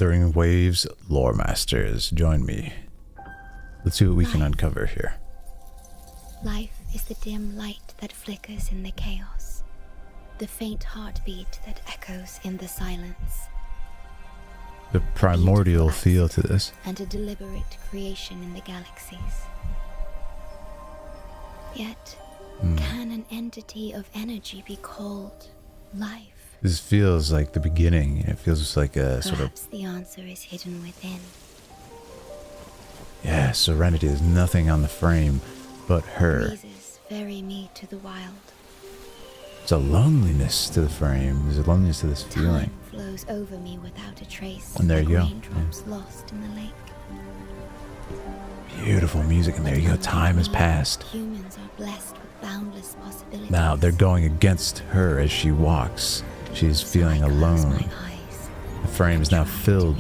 Wuthering Waves lore masters, join me. Let's see what we can uncover here. Life is the dim light that flickers in the chaos, the faint heartbeat that echoes in the silence. The primordial feel to this. And a deliberate creation in the galaxies. Yet, can an entity of energy be called life? This feels like the beginning. It feels like a sort of... Perhaps the answer is hidden within. Yeah, serenity. There's nothing on the frame but her. Breezes vary me to the wild. There's a loneliness to the frame. There's a loneliness to this feeling. Time flows over me without a trace. And there you go. Raindrops lost in the lake. Beautiful music, and there you go. Time has passed. Humans are blessed with boundless possibilities. Now they're going against her as she walks. She's feeling alone. The frame is now filled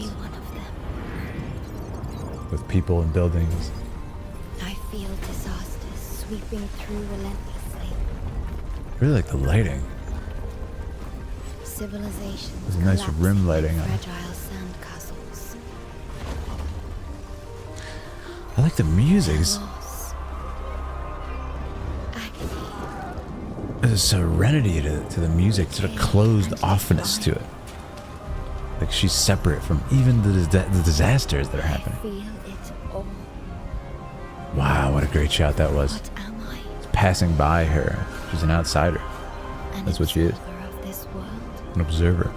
with people and buildings. I feel disasters sweeping through relentlessly. I really like the lighting. Civilizations. There's a nice rim lighting on it. Fragile sand castles. I like the music. Loss. Agony. There's a serenity to the music, sort of closed offness to it. Like she's separate from even the disasters that are happening. I feel it all. Wow, what a great shot that was. What am I? It's passing by her. She's an outsider. That's what she is. Of this world, An observer.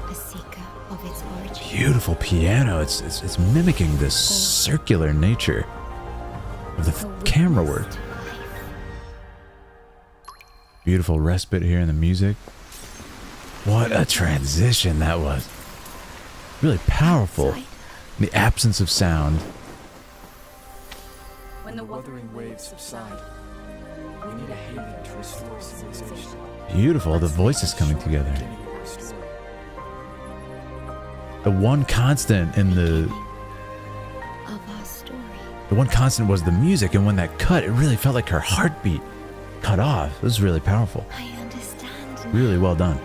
a seeker of its origin. Beautiful piano. It's mimicking this circular nature of the camera work. Beautiful respite here in the music. What a transition that was. Really powerful. The absence of sound. When the wuthering waves subside, we need a haven to restore civilization. Beautiful. The voices coming together. The one constant in the Of our story. one constant was the music, and when that cut, it really felt like her heartbeat cut off. It was really powerful. I understand. Really well done.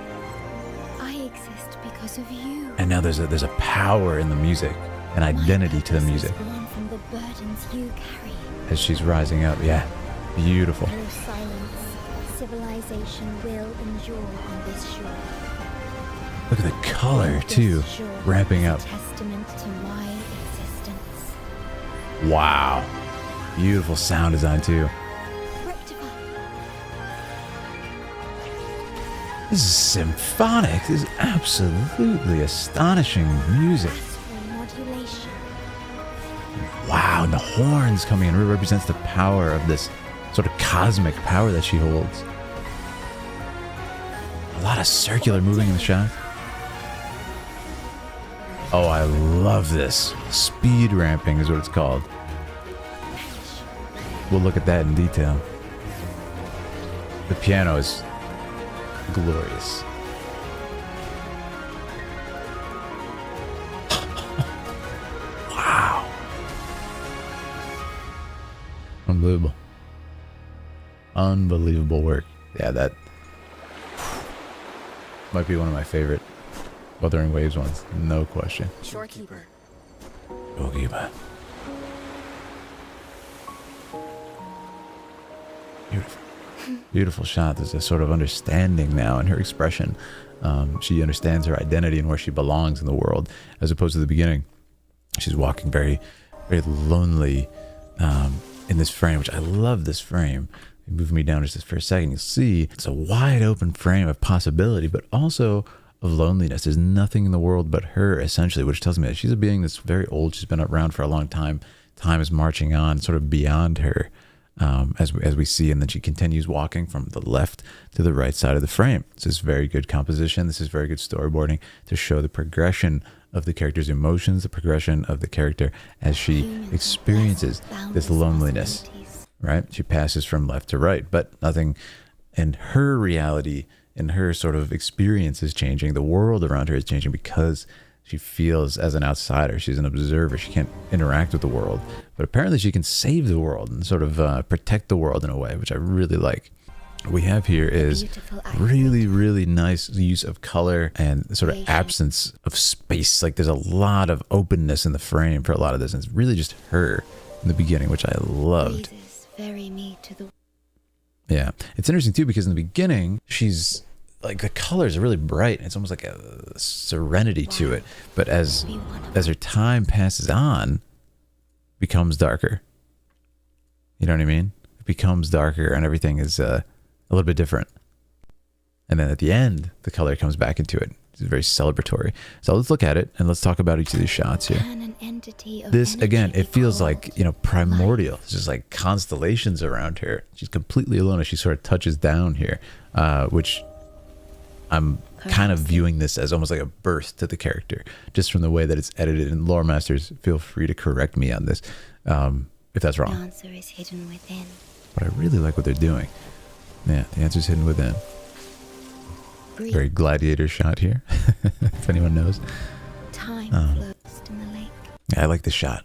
I exist because of you. And now there's a power in the music, an identity to the music My purpose is born from the burdens you carry. as she's rising up. Yeah, beautiful. Through silence, civilization will endure on this shore. Look at the color too, This shore ramping is a up. testament to my existence. Wow, beautiful sound design too. Rectify. This is symphonic. This is absolutely astonishing music. Astral modulation. Wow, and the horns coming in really represents the power of this sort of cosmic power that she holds. A lot of circular moving in the shot. Oh, I love this. Speed ramping is what it's called. We'll look at that in detail. The piano is glorious. Wow. Unbelievable. Unbelievable work. Yeah, that might be one of my favorite Wuthering Waves ones. No question. Shorekeeper. Ogiba. Beautiful. Beautiful shot. There's a sort of understanding now in her expression. She understands her identity and where she belongs in the world, as opposed to the beginning. She's walking very, very lonely in this frame, which I love this frame. Move me down just for a second. You'll see it's a wide open frame of possibility, but also of loneliness. There's nothing in the world but her, essentially, which tells me that she's a being that's very old. She's been around for a long time. Time is marching on, sort of beyond her, as we see, and then she continues walking from the left to the right side of the frame. This is very good composition. This is very good storyboarding to show the progression of the character's emotions, the progression of the character as she experiences this loneliness. Right? She passes from left to right, but nothing in her reality, in her sort of experience is changing. The world around her is changing because she feels as an outsider. She's an observer. She can't interact with the world, but apparently she can save the world and sort of protect the world in a way, which I really like. what we have here is Beautiful really, really nice use of color and sort of Creation. absence of space. Like there's a lot of openness in the frame for a lot of this. And it's really just her in the beginning, which I loved. breezes ferry me to the Yeah. It's interesting too, because in the beginning, she's like, the colors are really bright. It's almost like a serenity to it. But as be one of her time passes on, becomes darker. You know what I mean? It becomes darker and everything is a little bit different. And then at the end, the color comes back into it. It's very celebratory. So let's look at it and let's talk about each of these shots here. Can an entity of This, energy again, be it feels called like, you know, primordial. It's just like constellations around her. She's completely alone as she sort of touches down here, which I'm kind of viewing this as almost like a birth to the character, just from the way that it's edited. And lore masters, feel free to correct me on this if that's The wrong. answer is hidden within. But I really like what they're doing. Yeah, the answer's hidden within. Breathe. Very gladiator shot here, if anyone knows. Time flows in the lake. Yeah, I like this shot.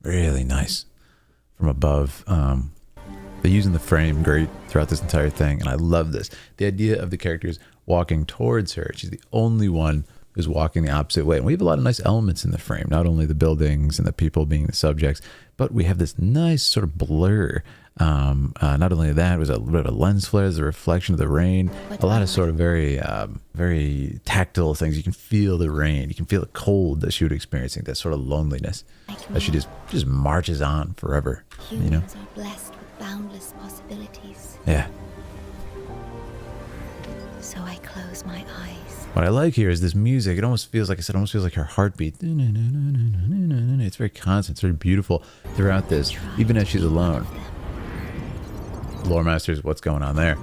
Really nice. From above. They're using the frame great throughout this entire thing, and I love this. The idea of the characters walking towards her. She's the only one who's walking the opposite way. And we have a lot of nice elements in the frame, not only the buildings and the people being the subjects, but we have this nice sort of blur. Not only that, it was a little bit of a lens flare, there's a reflection of the rain, a lot of sort of very, very tactile things. You can feel the rain, you can feel the cold that she would experiencing, that sort of loneliness as she just marches on forever, you know? Humans are blessed with boundless possibilities. Yeah. So I close my eyes. What I like here is this music. It almost feels like I said, almost feels like her heartbeat. It's very constant, it's very beautiful throughout this, even as she's alone. Lore masters, what's going on there?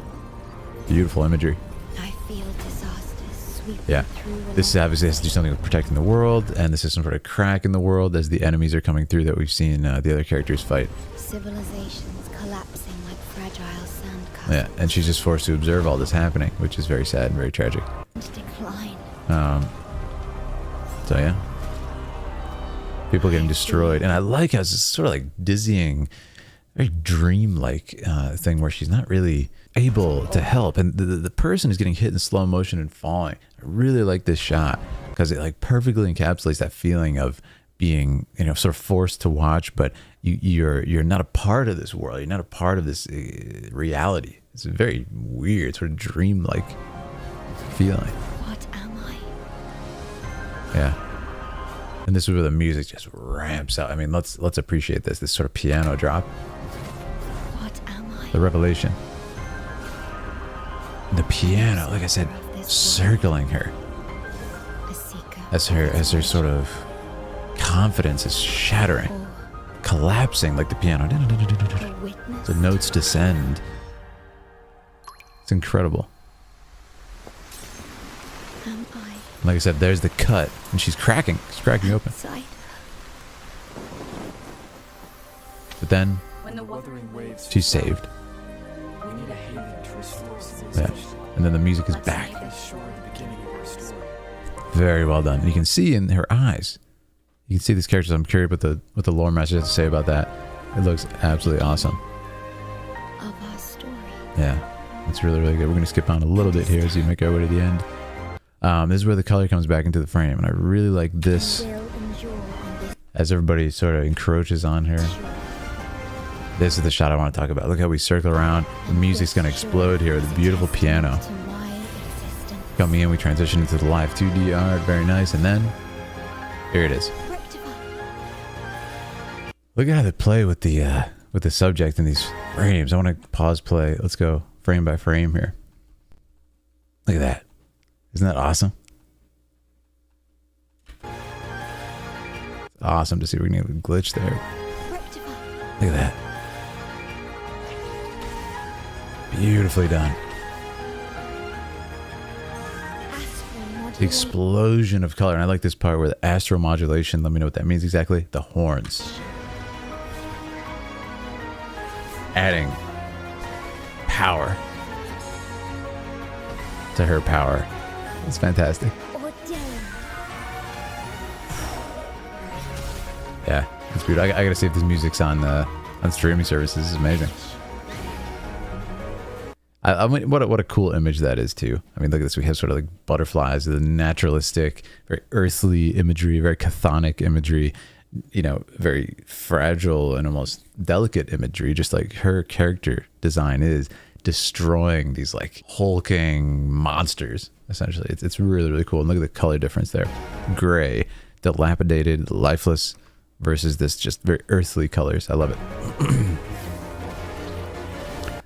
Beautiful imagery. I feel disasters sweeping Yeah. through the This obviously has to do something with protecting the world, and this is some sort of crack in the world as the enemies are coming through that we've seen the other characters fight. civilizations collapsing like fragile sandcastles. Yeah, and she's just forced to observe all this happening, which is very sad and very tragic. Decline. So yeah, people getting destroyed, and I like how it's just sort of like dizzying, very dreamlike thing where she's not really able to help, and the person is getting hit in slow motion and falling. I really like this shot because it like perfectly encapsulates that feeling of being, you know, sort of forced to watch, but you're not a part of this world. You're not a part of this reality. It's a very weird sort of dreamlike feeling. What am I? Yeah. And this is where the music just ramps out. I mean, let's appreciate this sort of piano drop. What am I? The revelation. The piano, like I said, circling her A seeker. as her sort of confidence is shattering, Or collapsing like the piano. a witness. The notes descend. It's incredible. Am I Like I said, there's the cut, and she's cracking. She's cracking open. outside? But then When the wuthering waves she's subside, saved. we need a haven to restore Yeah. civilization. And then the music is Let's back. save Be sure at the beginning of our story. Very well done. You can see in her eyes. You can see these characters. I'm curious what the lore master has to say about that. It looks absolutely awesome. Of our story. Yeah, it's really, really good. We're going to skip on a little bit here as we make our way to the end. This is where the color comes back into the frame, and I really like this Will endure on this as everybody sort of encroaches on her. shore. This is the shot I want to talk about. Look how we circle around. The music's going to explode here with a beautiful piano. To my existence. Coming in, we transition into the live 2D art. Very nice. And then, here it is. Rectify. Look at how they play with the subject in these frames. I want to pause play. Let's go frame by frame here. Look at that. Isn't that awesome? It's awesome to see if we can get a glitch there. Rectify. Look at that. Beautifully done. Astral The explosion of color. And I like this part where the astral modulation, let me know what that means exactly. The horns. Adding power to her power. It's fantastic. Yeah, it's beautiful. I gotta see if this music's on streaming services. This is amazing. I mean, what a cool image that is too. I mean, look at this. We have sort of like butterflies, the naturalistic, very earthly imagery, very chthonic imagery, you know, very fragile and almost delicate imagery, just like her character design is, destroying these like hulking monsters, essentially. It's really, really cool. And look at the color difference there. Gray, dilapidated, lifeless, versus this just very earthly colors. I love it.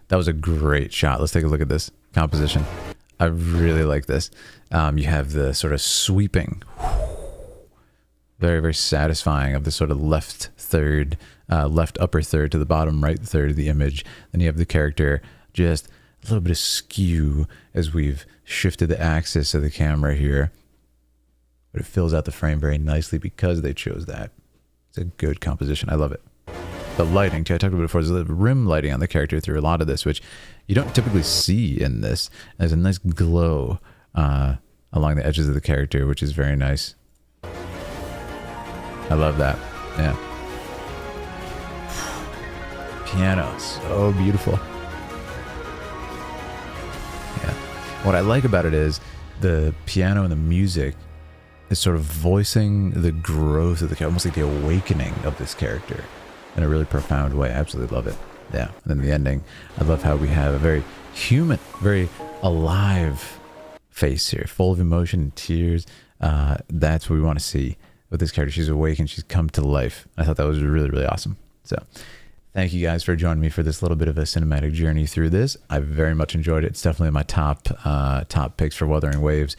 That was a great shot. Let's take a look at this composition. I really like this. You have the sort of sweeping, very, very satisfying of the sort of left upper third to the bottom right third of the image. Then you have the character, just a little bit of skew as we've shifted the axis of the camera here. But it fills out the frame very nicely because they chose that. It's a good composition. I love it. The lighting, too, I talked about before, there's a rim lighting on the character through a lot of this, which you don't typically see in this. There's a nice glow along the edges of the character, which is very nice. I love that. Yeah. Piano, so beautiful. Yeah. What I like about it is the piano and the music is sort of voicing the growth of the character, almost like the awakening of this character in a really profound way. I absolutely love it. Yeah. And then the ending, I love how we have a very human, very alive face here, full of emotion and tears. That's what we want to see with this character. She's awakened. She's come to life. I thought that was really, really awesome. So thank you guys for joining me for this little bit of a cinematic journey through this. I very much enjoyed it. It's definitely my top picks for Wuthering Waves.